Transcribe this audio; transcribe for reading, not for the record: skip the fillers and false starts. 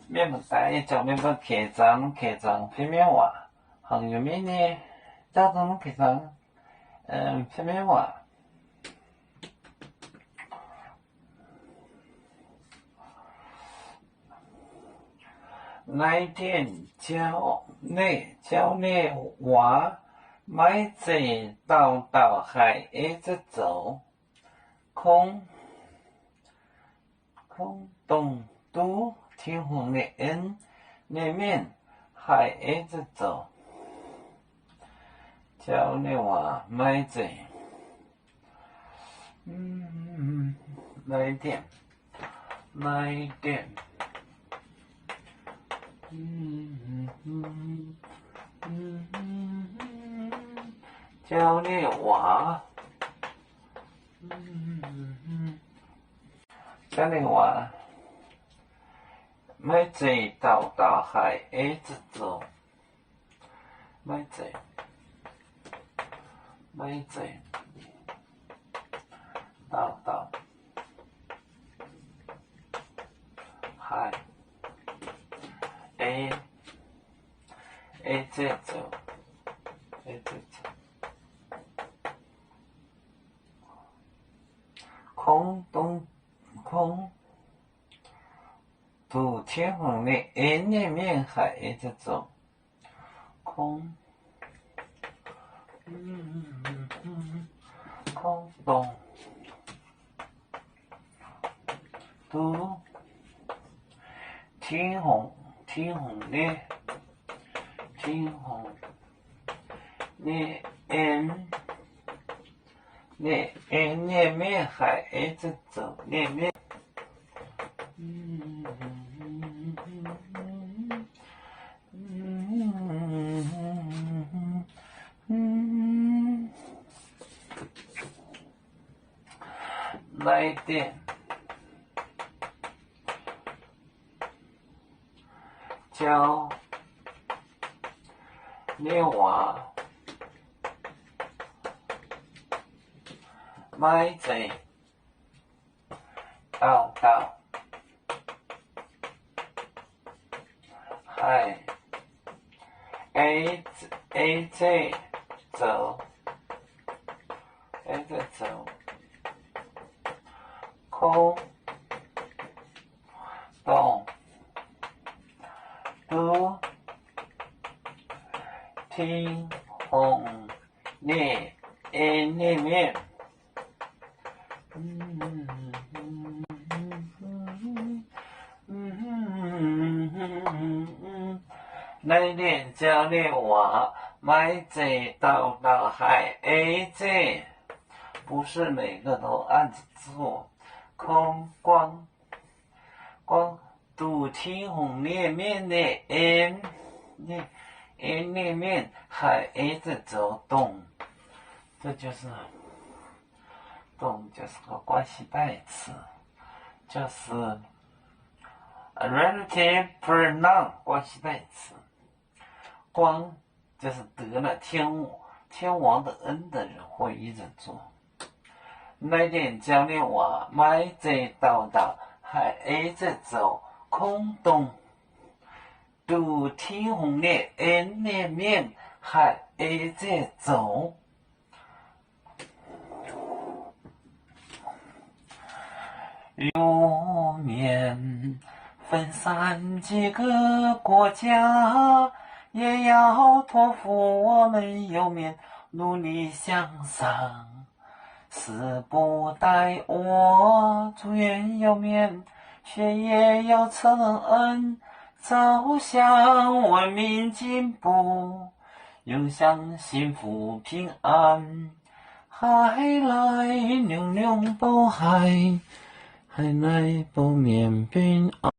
免不使就免不客栈片面话，行业面呢，交通客栈，片面话。来电教你话，买这道海一直走，空洞都天空的恩，里面海一直走，教你话买这，来电。教你话，教你话，买这道海一直走，买这道海一直走，空土天空的里面海一直走，空洞都天空的里面海一直走，里面。来电。教你话，买这道海一直走，空洞都天空里面。来电教你话，买这道海一直，不是每个都按着做，光读天空里面的里面海一直走动，这就是动就是个关系代词，就是 relative pronoun 关系代词。光就是得了天王的恩的人会一直做。来电教你话，买这道海一直走，空洞读天空的里面海一直走。有面分散几个国家，也要托付我们有面努力向上。死不待我，祝愿有面学业要承恩，走向文明进步，又向幸福平安。海来娘娘保海，海来保面平安。